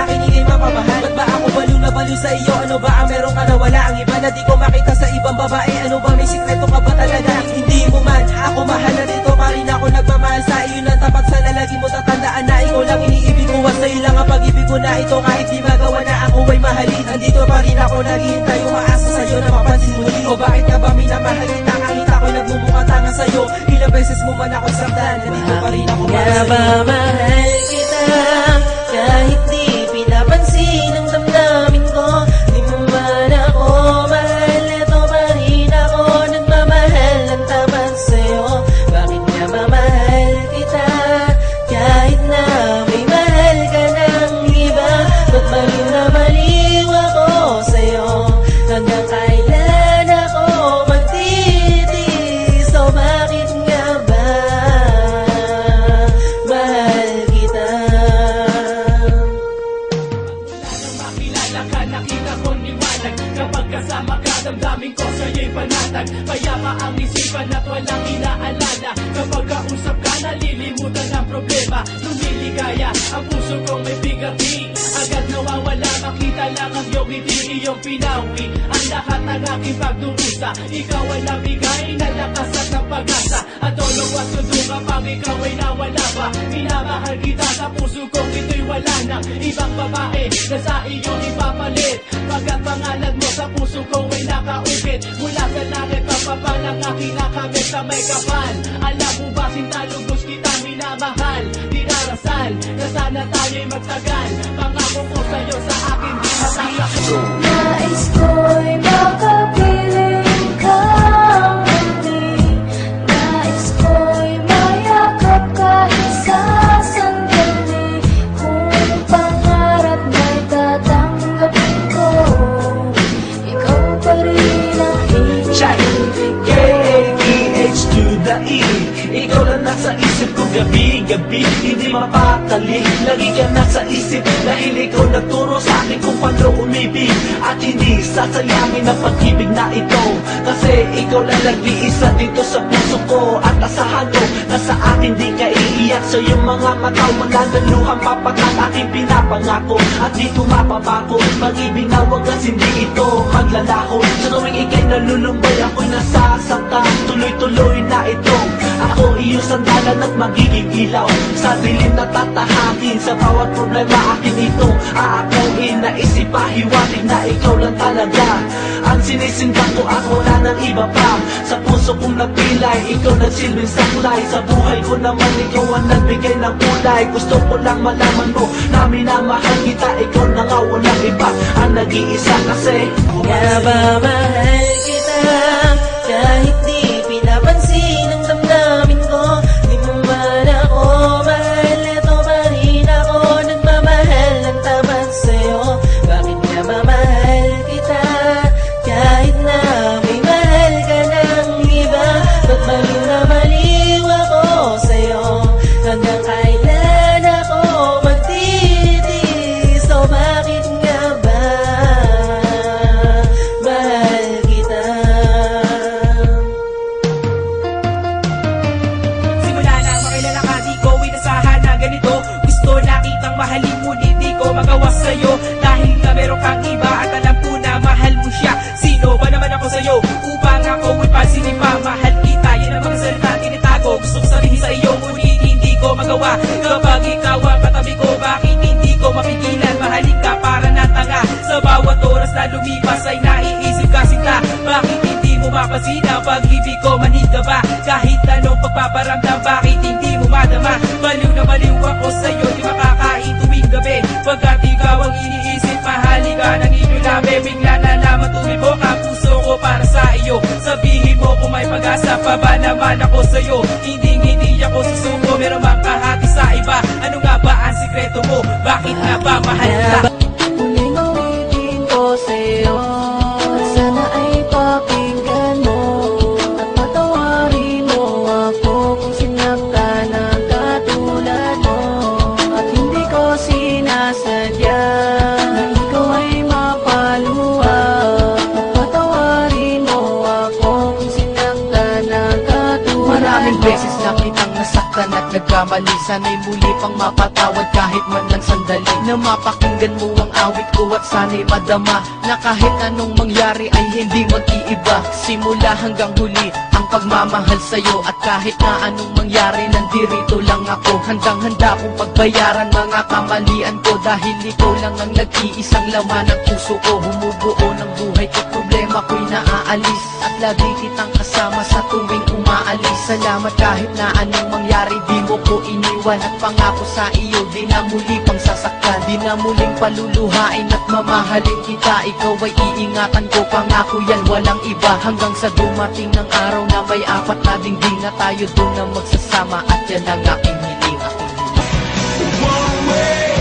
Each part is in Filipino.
akin hindi mapamahal? Ba't ba ako baliw na baliw sa iyo? Ano ba ang meron ka na wala? Ang iba na di ko makita sa ibang babae. Ano ba may sikreto ka ba talaga? Hindi mo man ako mahal na dito pa rin ako nagmamahal sa iyo ng tapat. Sana lagi mo tatandaan na ikaw lang iniibig ko. At sa'yo lang ang pag-ibig ko na ito. Kahit di magawa na ako ay mahalin, andito pa rin ako naghihintay. Umaasa sa'yo na mapansin muli. O bakit ka ba minamahal kita? Kahit ako'y nagmumukatanga sa'yo. Ilang beses mo man ako saktan, nandito pa rin ako para Kaya sa'yo. ba mahal kita kahit di pinapansin ang damdamin ko? Di mo man ako mahal, eto pa rin ako nagmamahal ng tapat sa'yo. Bakit nga ba mahal kita kahit na may mahal ka ng iba? Ba't baliw na baliw ako sa'yo? Hanggang kailan ako magtitiis? O bakit nga ba mahal kita? Nang makilala ka, nakita ko liwanag. Kapag kasama ka, damdamin ko sa'yo'y panatag. Payapa ang isipan at walang inaalala. Kapag kausap ka, nalilimutan ang problema. Lumiligaya, ang puso kong may bigati. Agad nawawala, makita lang ang iyong ngiti, iyong pinawi ang lahat ng aking pagdurusa. Ikaw ay nabigay na lakas at ng pag-asa. At tulong at sundo kapag ikaw ay nawala pa. Minamahal kita sa puso kong ito'y wala nang ibang babae na sa iyo ipapalit. Pagkat pangalan mo sa puso ko ay nakaukit. Mula sa langit papapal ang aking nakamit sa may kapal. Alam mo ba sinta lubos kita minamahal, dinarasal na sana tayo'y magtagal. Pangako ko sa'yo sa akin di matatapos. Nais ko'y makapiling kang hindi. Nais ko'y mayakap kahit sa sandali. Kung pangarap mo'y tatanggapin ko, ikaw pa rin ang ibig. K-A-E-H to the E. Ikaw lang nasa isip ko gabi-gabi, hindi mapatali. Lagi ka nasa isip dahil ikaw nagturo sa akin kung paano umibig. At hindi sasayangin ang pag-ibig na ito, kasi ikaw lang nag-iisa dito sa puso ko. At asahan mo na sa akin di ka iiyak. Sa iyong mga mata wala na luhang papagat aking pinapangako. At di tumapabako, pag-ibig na wagas hindi ito maglalako. Sa tuwing ika'y nalulumbay ako'y nasasaktan. Tuloy-tuloy na ito, ako iyong sandalan at magiging ilaw. Sa dilim na tatahakin, sa bawat problema akin ito aakuin. Naisip pahiwatig na ikaw lang talaga ang sinisimba ko at wala ng iba pa. Sa puso kong napilay, ikaw nagsilbing saklay. Sa buhay ko naman ikaw ang nagbigay ng kulay. Gusto ko lang malaman mo na minamahal kita. Ikaw na nga walang iba ang nag-iisa, kasi Kaya ba mahal kita kahit di pinapansin ang damdamin ko? Di mo man ako mahal, eto pa rin ako nagmamahal ng tapat sa'yo. Bakit nga ba mahal kita kahit na may mahal ka ng iba? Ba't baliw na baliw ako sa'yo? Hanggang kailan ako magtitiis? O bakit nga ba mahal kita? Simula na makilala ka, di ko inasahan na ganito. Gusto na kitang mahalin, ngunit di ko magawa sa'yo. Dahil nga meron kang iba at alam ko na mahal mo siya. Sino ba naman ako sa'yo upang ako ay pansinin pa? Mahal kita, yan ang mga salita tinitago. Gusto ko sabihin sa iyo, ngunit hindi ko magawa. Kapag ikaw ang katabi ko, bakit hindi ko mapigilan? Mahalin ka para na tanga. Sa bawat oras na lumipas ay naiisip ka sinta. Bakit hindi mo mapasin ang pag-ibig ko? Manhid ka ba? Kahit anong pagpaparamdam, bakit hindi mo madama? Baliw na baliw ako sa'yo, di makakain tuwing gabi. Pagkat ikaw ang iniisip, mahalin ka ng inyong labi. Bigla na naman tumibok ang puso ko para sa iyo. Sabihin mo kung may pag-asa pa ba naman ako sa'yo. Hindi ako susuko, meron bang kahati sa iba? Ano nga ba ang sikreto mo? Bakit nga ba mahal kita? Muling ulitin ko sa'yo, sana ay pakinggan mo at patawarin mo ako kung sinaktan ang katulad mo. At hindi ko sinasadya na ikaw ay mapaluha. At patawarin mo ako kung sinaktan ang katulad mo. Maraming beses na kitang nasaktan at nagka nagkamali. Sana'y muli pang mapatawad kahit man lang sandali, na mapakinggan mo ang awit ko at sana'y madama na kahit anong mangyari ay hindi mag-iiba. Simula hanggang huli ang pagmamahal sa'yo, at kahit na anong mangyari nandirito lang ako. Handang-handa kong pagbayaran mga kamalian ko, dahil ikaw lang ang nag-iisang laman ng puso ko. Humubuo ng buhay ko, problema ko'y naaalis, at lagi kitang kasama sa tuwing umaalis. Salamat kahit na anong mangyari, di mo ko iniwan, at pangako sa iyo di na muli pang sasaktan, di na muling paluluhain at mamahalin kita. Ikaw ay iingatan ko, pangako yan walang iba, hanggang sa dumating ng araw na may apat na dingding, na tayo doon na magsasama, at yan ang aking hiling, aking hiling. One way,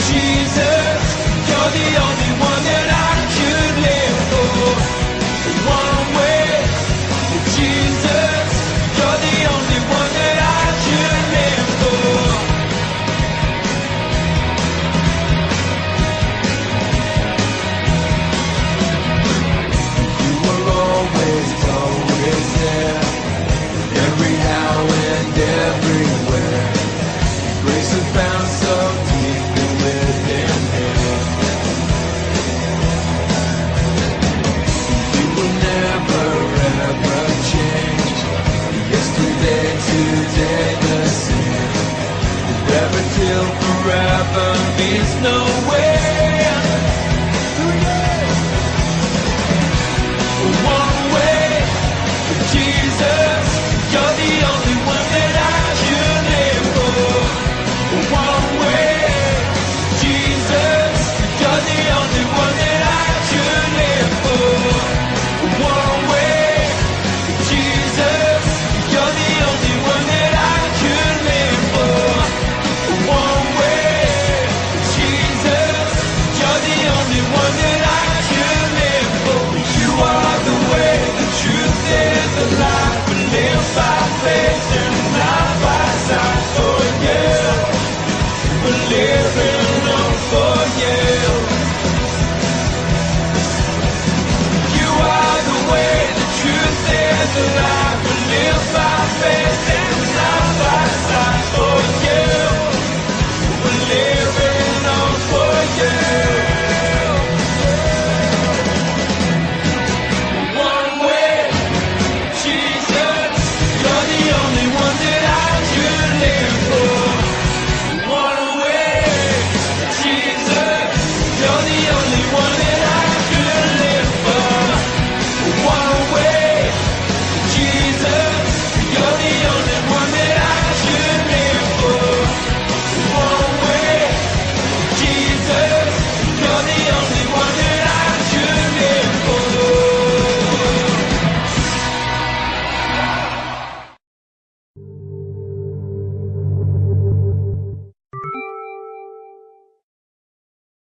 Jesus, you're the only